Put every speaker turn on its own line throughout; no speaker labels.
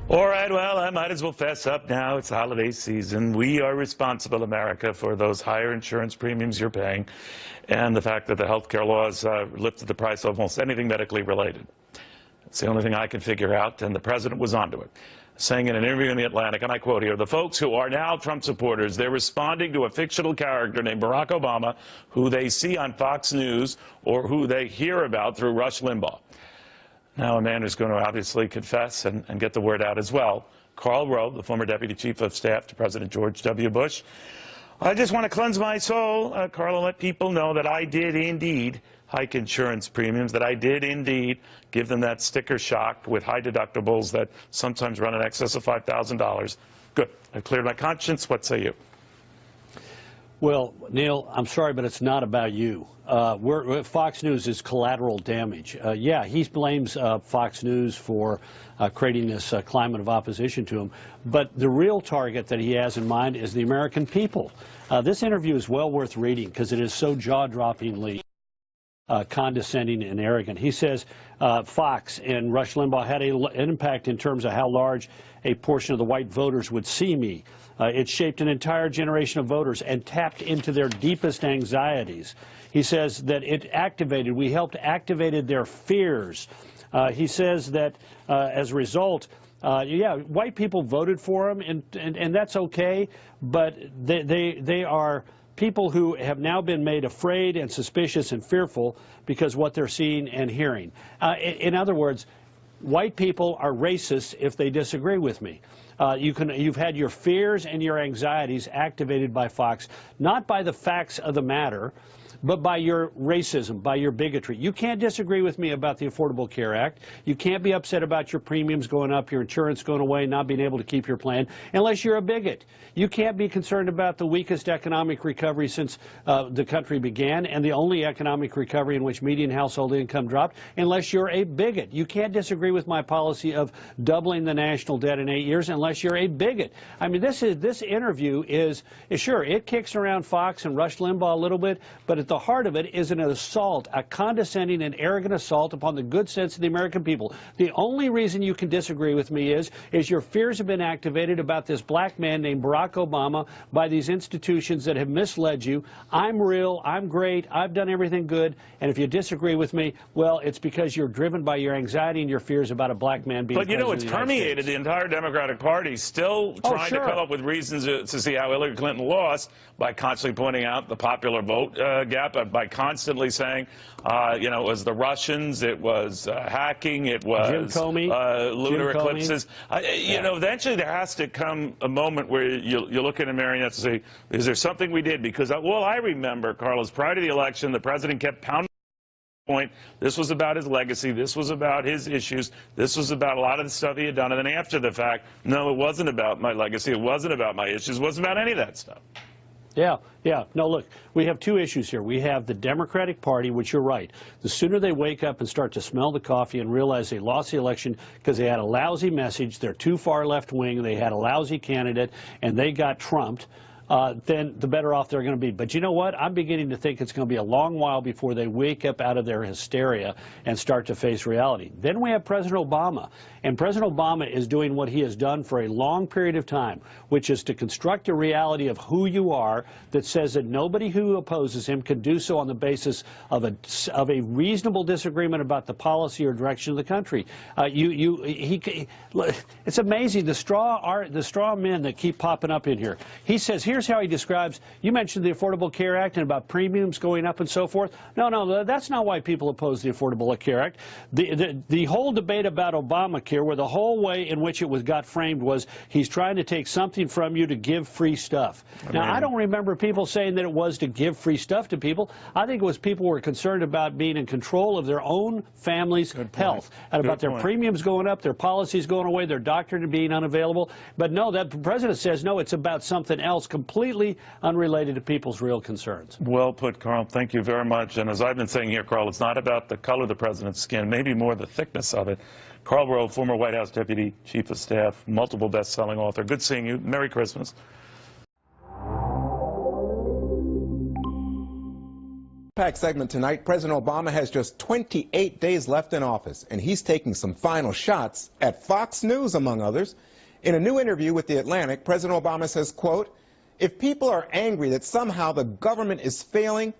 All right, well, I might as well fess up now. It's the holiday season. We are responsible, America, for those higher insurance premiums you're paying and the fact that the health care laws lifted the price of almost anything medically related. It's the only thing I can figure out, and the president was onto it, saying in an interview in The Atlantic, and I quote here, "The folks who are now Trump supporters, they're responding to a fictional character named Barack Obama, who they see on Fox News or who they hear about through Rush Limbaugh." Now, a man who's going to obviously confess and get the word out as well, Karl Rove, the former deputy chief of staff to President George W. Bush. "I just want to cleanse my soul, Karl, and let people know that I did indeed hike insurance premiums, that I did indeed give them that sticker shock with high deductibles that sometimes run in excess of $5,000. Good. I cleared my conscience. What say you?"
Well, Neil, I'm sorry, but it's not about you. Fox News is collateral damage. Yeah, he blames Fox News for creating this climate of opposition to him, but the real target that he has in mind is the American people. This interview is well worth reading because it is so jaw-droppingly condescending and arrogant. He says Fox and Rush Limbaugh had an impact in terms of how large a portion of the white voters would see me. It shaped an entire generation of voters and tapped into their deepest anxieties. He says that we helped activated their fears. He says that as a result, yeah, white people voted for him, and that's okay, but they are people who have now been made afraid and suspicious and fearful because what they're seeing and hearing. In other words, white people are racist if they disagree with me. You've had your fears and your anxieties activated by Fox, not by the facts of the matter, but by your racism, by your bigotry. You can't disagree with me about the Affordable Care Act. You can't be upset about your premiums going up, your insurance going away, not being able to keep your plan, unless you're a bigot. You can't be concerned about the weakest economic recovery since the country began and the only economic recovery in which median household income dropped, unless you're a bigot. You can't disagree with my policy of doubling the national debt in 8 years unless you're a bigot. I mean, this interview is sure, it kicks around Fox and Rush Limbaugh a little bit, but at the heart of it is an assault, a condescending and arrogant assault upon the good sense of the American people. The only reason you can disagree with me is your fears have been activated about this black man named Barack Obama by these institutions that have misled you. I'm real, I'm great, I've done everything good, and if you disagree with me, well, it's because you're driven by your anxiety and your fears about a black man being president of the United States.
But, you know, it's permeated the entire Democratic Party, still trying to come up with reasons to see how Hillary Clinton lost by constantly pointing out the popular vote gap, by constantly saying, you know, it was the Russians, it was hacking, it was lunar eclipses. You know, eventually there has to come a moment where you look at a marionette and say, is there something we did? Because, well, I remember, Carlos, prior to the election, the president kept pounding the point. This was about his legacy. This was about his issues. This was about a lot of the stuff he had done. And then after the fact, no, it wasn't about my legacy. It wasn't about my issues. It wasn't about any of that stuff.
Yeah, yeah. No, look, we have two issues here. We have the Democratic Party, which you're right. The sooner they wake up and start to smell the coffee and realize they lost the election because they had a lousy message, they're too far left wing, they had a lousy candidate, and they got trumped, then the better off they're going to be. But you know what? I'm beginning to think it's going to be a long while before they wake up out of their hysteria and start to face reality. Then we have President Obama. And President Obama is doing what he has done for a long period of time, which is to construct a reality of who you are that says that nobody who opposes him can do so on the basis of a reasonable disagreement about the policy or direction of the country. It's amazing the straw men that keep popping up in here. He says, here's how he describes, you mentioned the Affordable Care Act and about premiums going up and so forth. No, that's not why people oppose the Affordable Care Act. The whole debate about Obamacare, where the whole way in which it got framed was he's trying to take something from you to give free stuff. Now, I don't remember people saying that it was to give free stuff to people. I think it was people were concerned about being in control of their own family's health and about their premiums going up, their policies going away, their doctor being unavailable. But no, that the president says, no, it's about something else completely unrelated to people's real concerns.
Well put, Carl. Thank you very much. And as I've been saying here, Carl, it's not about the color of the president's skin, maybe more the thickness of it. Karl Rove, former White House Deputy Chief of Staff, multiple best-selling author. Good seeing you. Merry Christmas.
Packed segment tonight. President Obama has just 28 days left in office, and he's taking some final shots at Fox News, among others. In a new interview with The Atlantic, President Obama says, quote, "If people are angry that somehow the government is failing,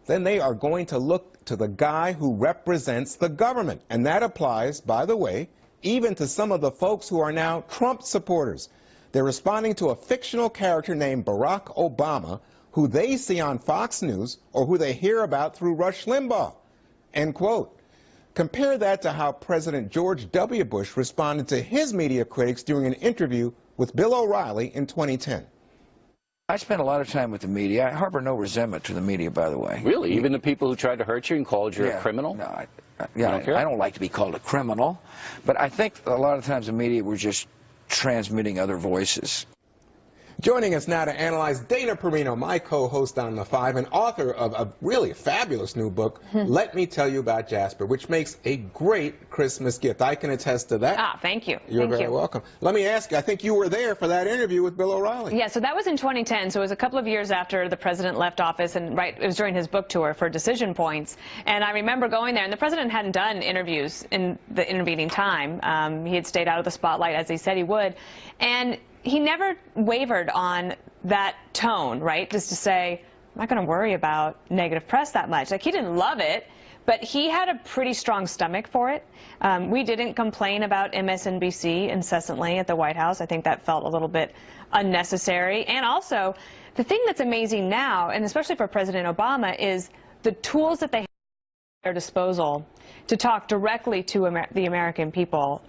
then they are going to look to the guy who represents the government." And that applies, by the way, even to some of the folks who are now Trump supporters. They're responding to a fictional character named Barack Obama, who they see on Fox News or who they hear about through Rush Limbaugh, end quote. Compare that to how President George W. Bush responded to his media critics during an interview with Bill O'Reilly in 2010.
I spent a lot of time with the media. I harbor no resentment to the media, by the way.
Really? Even the people who tried to hurt you and called you a criminal?
No, I don't like to be called a criminal, but I think a lot of times the media were just transmitting other voices.
Joining us now to analyze, Dana Perino, my co-host on The Five and author of a really fabulous new book, Let Me Tell You About Jasper, which makes a great Christmas gift. I can attest to that.
Ah, thank you.
You're very welcome. Let me ask you, I think you were there for that interview with Bill O'Reilly.
Yeah, so that was in 2010, so it was a couple of years after the president left office, and it was during his book tour for Decision Points. And I remember going there, and the president hadn't done interviews in the intervening time. He had stayed out of the spotlight, as he said he would. And he never wavered on that tone, right? Just to say, I'm not going to worry about negative press that much. Like, he didn't love it, but he had a pretty strong stomach for it. We didn't complain about MSNBC incessantly at the White House. I think that felt a little bit unnecessary. And also, the thing that's amazing now, and especially for President Obama, is the tools that they have at their disposal to talk directly to the American people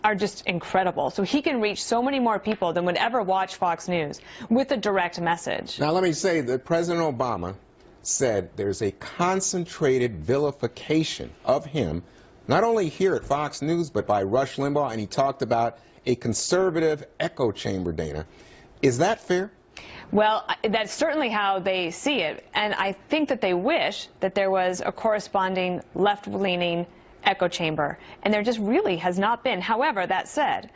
are just incredible. So he can reach so many more people than would ever watch Fox News with a direct message.
Now let me say that President Obama said there's a concentrated vilification of him, not only here at Fox News, but by Rush Limbaugh, and he talked about a conservative echo chamber, Dana. Is that fair?
Well, that's certainly how they see it, and I think that they wish that there was a corresponding left-leaning echo chamber, and there just really has not been. However, that said,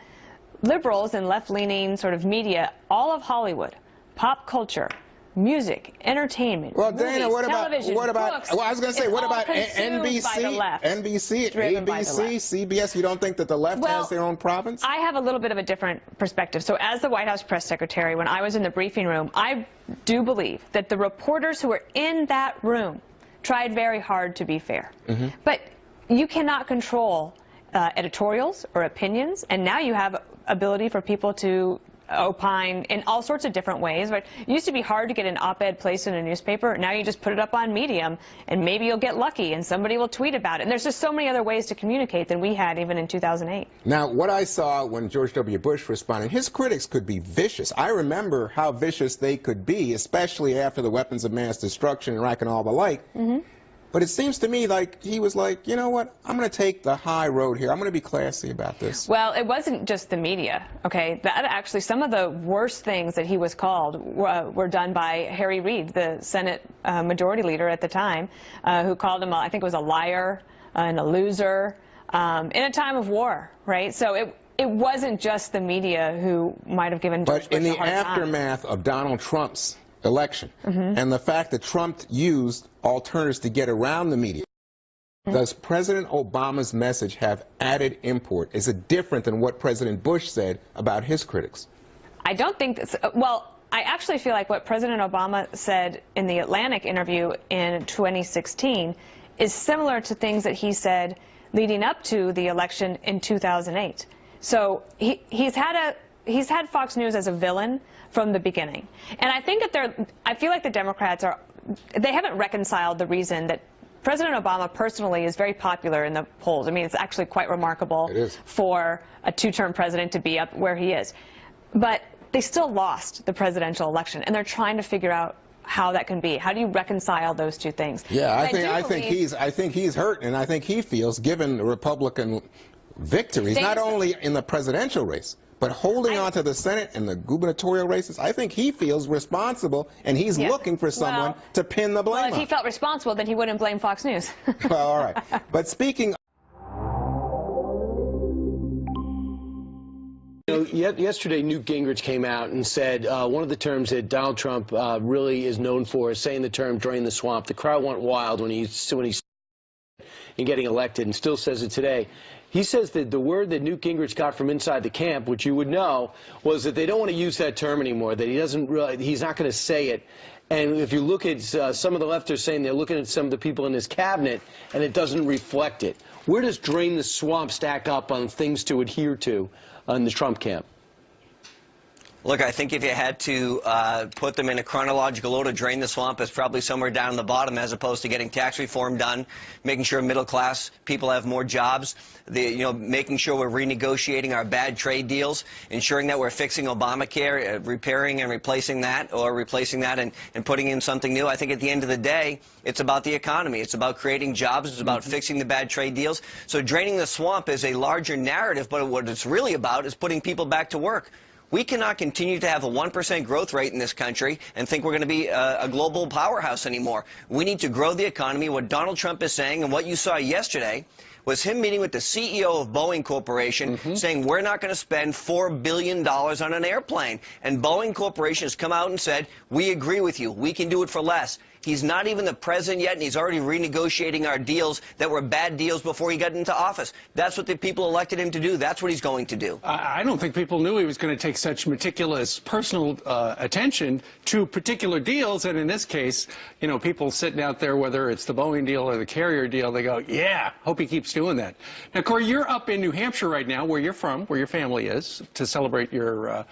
liberals and left-leaning sort of media, all of Hollywood, pop culture, music, entertainment,
well,
movies,
Dana, what about
television, books,
well, I was going to say, what about
NBC,
ABC, CBS? You don't think that the left has their own province?
I have a little bit of a different perspective. So as the White House press secretary, when I was in the briefing room, I do believe that the reporters who were in that room tried very hard to be fair. But you cannot control editorials or opinions, and now you have ability for people to opine in all sorts of different ways. But it used to be hard to get an op-ed placed in a newspaper. Now you just put it up on Medium, and maybe you'll get lucky, and somebody will tweet about it. And there's just so many other ways to communicate than we had even in 2008.
Now, what I saw when George W. Bush responded, his critics could be vicious. I remember how vicious they could be, especially after the weapons of mass destruction, Iraq, and all the like. But it seems to me like he was like, you know what, I'm going to take the high road here. I'm going to be classy about this.
Well, it wasn't just the media, okay? That actually, some of the worst things that he was called were done by Harry Reid, the Senate majority leader at the time, who called him, I think it was a liar and a loser in a time of war, right? So it wasn't just the media who might have given George Bush a hard time.
But in the aftermath of Donald Trump's election, and the fact that Trump used alternatives to get around the media, does President Obama's message have added import? Is it different than what President Bush said about his critics?
I don't think that's, well, I actually feel like what President Obama said in the Atlantic interview in 2016 is similar to things that he said leading up to the election in 2008. So he's had Fox News as a villain from the beginning. And I think that I feel like the Democrats they haven't reconciled the reason that President Obama personally is very popular in the polls. I mean, it's actually quite remarkable for a two-term president to be up where he is. But they still lost the presidential election, and they're trying to figure out how that can be. How do you reconcile those two things?
Yeah, I think he's hurt, and I think he feels, given the Republican victories, not only in the presidential race, but holding on to the Senate and the gubernatorial races, I think he feels responsible, and he's looking for someone to pin the blame on.
Well, if he felt responsible, then he wouldn't blame Fox News.
Well, all right. But speaking
Yesterday, Newt Gingrich came out and said one of the terms that Donald Trump really is known for is saying the term "drain the swamp." The crowd went wild when he in getting elected, and still says it today. He says that the word that Newt Gingrich got from inside the camp, which you would know, was that they don't want to use that term anymore. That he's not going to say it. And if you look at some of the left are saying they're looking at some of the people in his cabinet, and it doesn't reflect it. Where does "drain the swamp" stack up on things to adhere to in the Trump camp?
Look, I think if you had to put them in a chronological order, drain the swamp is probably somewhere down the bottom, as opposed to getting tax reform done, making sure middle-class people have more jobs, making sure we're renegotiating our bad trade deals, ensuring that we're fixing Obamacare, repairing and replacing that, or replacing that and putting in something new. I think at the end of the day, it's about the economy. It's about creating jobs. It's about fixing the bad trade deals. So draining the swamp is a larger narrative, but what it's really about is putting people back to work. We cannot continue to have a 1% growth rate in this country and think we're going to be a global powerhouse anymore. We need to grow the economy. What Donald Trump is saying, and what you saw yesterday, was him meeting with the CEO of Boeing Corporation, saying we're not going to spend $4 billion on an airplane. And Boeing Corporation has come out and said, we agree with you. We can do it for less. He's not even the president yet, and he's already renegotiating our deals that were bad deals before he got into office. That's what the people elected him to do. That's what he's going to do.
I don't think people knew he was going to take such meticulous personal attention to particular deals. And in this case, people sitting out there, whether it's the Boeing deal or the Carrier deal, they go, yeah, hope he keeps doing that. Now, Corey, you're up in New Hampshire right now, where you're from, where your family is, to celebrate your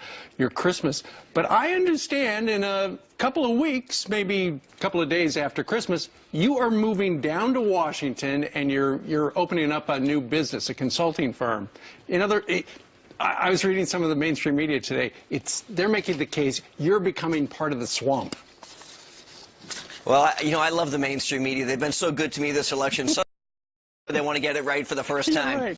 Christmas. But I understand in a couple of weeks, maybe a couple of days after Christmas, you are moving down to Washington, and you're opening up a new business, a consulting firm. I was reading some of the mainstream media today. They're making the case you're becoming part of the swamp.
Well, I love the mainstream media. They've been so good to me this election. So they want to get it right for the first time.